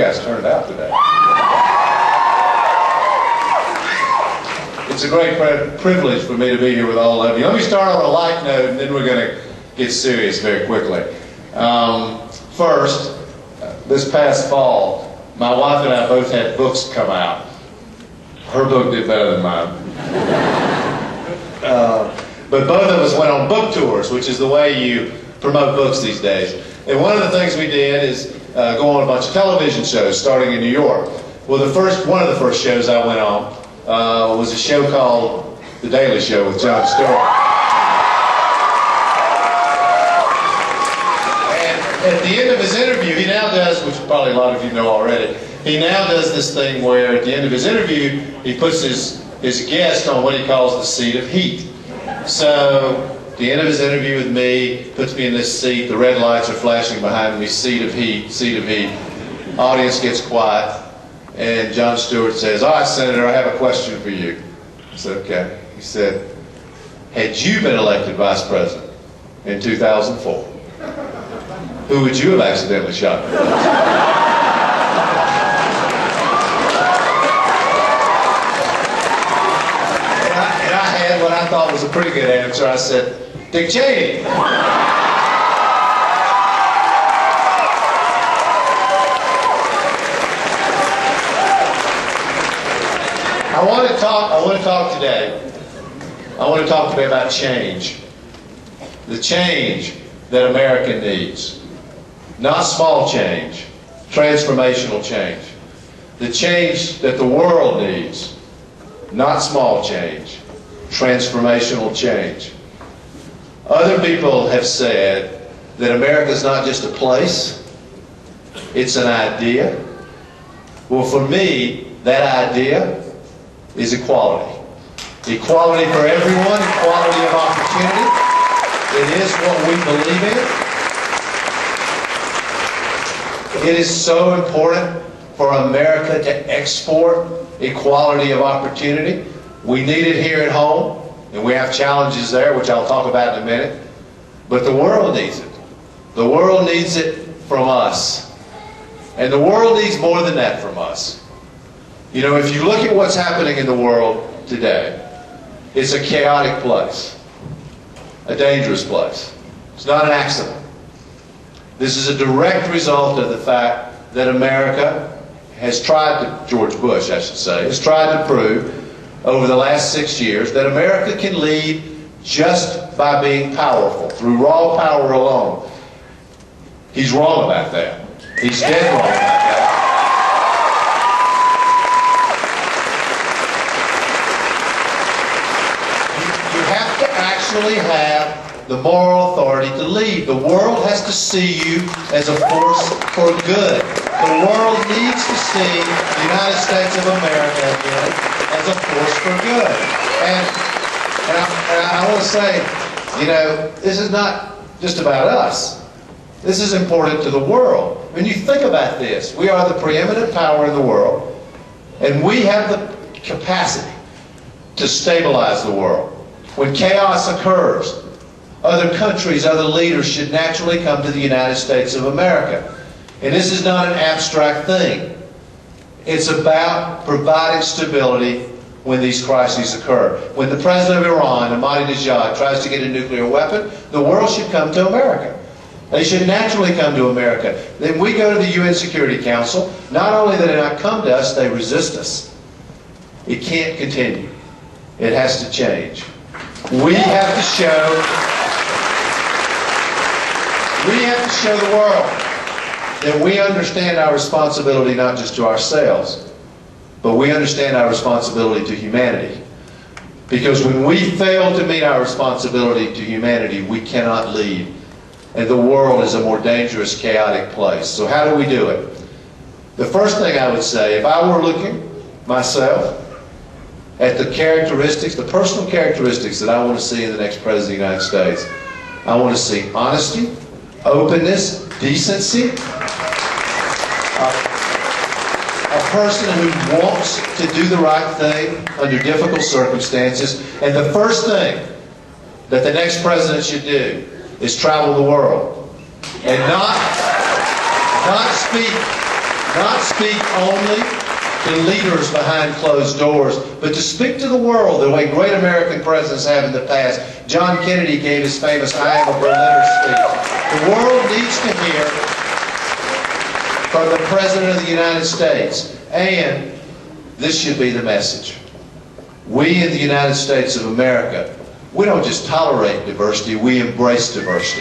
guys turned out today. It's a great privilege for me to be here with all of you. Let me start on a light note, and then we're going to get serious very quickly. First, this past fall, my wife and I both had books come out. Her book did better than mine. But both of us went on book tours, which is the way you promote books these days. And one of the things we did is go on a bunch of television shows, starting in New York. Well, one of the first shows I went on was a show called The Daily Show with Jon Stewart. And at the end of his interview, he now does, which probably a lot of you know already, he now does this thing where at the end of his interview, he puts his guest on what he calls the seat of heat. So, at the end of his interview with me, puts me in this seat, the red lights are flashing behind me, seat of heat, seat of heat. Audience gets quiet, and Jon Stewart says, "All right, Senator, I have a question for you." I said, "Okay." He said, "Had you been elected vice president in 2004, who would you have accidentally shot?" What I thought was a pretty good answer. I said, "Dick Cheney." I want to talk today. I want to talk today about change. The change that America needs. Not small change, transformational change. The change that the world needs. Not small change, transformational change. Other people have said that America is not just a place, it's an idea. Well, for me, that idea is equality. Equality for everyone, equality of opportunity. It is what we believe in. It is so important for America to export equality of opportunity. We need it here at home, and we have challenges there, which I'll talk about in a minute. But the world needs it. The world needs it from us. And the world needs more than that from us. You know, if you look at what's happening in the world today, it's a chaotic place, a dangerous place. It's not an accident. This is a direct result of the fact that America has tried to, George Bush, I should say, has tried to prove over the last 6 years that America can lead just by being powerful, through raw power alone. He's wrong about that. He's dead wrong about that. You have to actually have the moral authority to lead. The world has to see you as a force for good. The world needs to see the United States of America again as a force for good. And I want to say, you know, this is not just about us. This is important to the world. When you think about this, we are the preeminent power in the world, and we have the capacity to stabilize the world. When chaos occurs, other countries, other leaders should naturally come to the United States of America. And this is not an abstract thing. It's about providing stability when these crises occur. When the president of Iran, Ahmadinejad, tries to get a nuclear weapon, the world should come to America. They should naturally come to America. Then we go to the UN Security Council. Not only do they not come to us, they resist us. It can't continue. It has to change. We have to show the world that we understand our responsibility not just to ourselves, but we understand our responsibility to humanity. Because when we fail to meet our responsibility to humanity, we cannot lead. And the world is a more dangerous, chaotic place. So how do we do it? The first thing I would say, if I were looking myself at the characteristics, the personal characteristics that I want to see in the next President of the United States, I want to see honesty, openness, decency, a person who wants to do the right thing under difficult circumstances. And the first thing that the next president should do is travel the world and not speak not speak only to leaders behind closed doors, but to speak to the world the way great American presidents have in the past. John Kennedy gave his famous I Am a Berliner speech. The world needs to hear from the President of the United States, and this should be the message. We in the United States of America, we don't just tolerate diversity, we embrace diversity.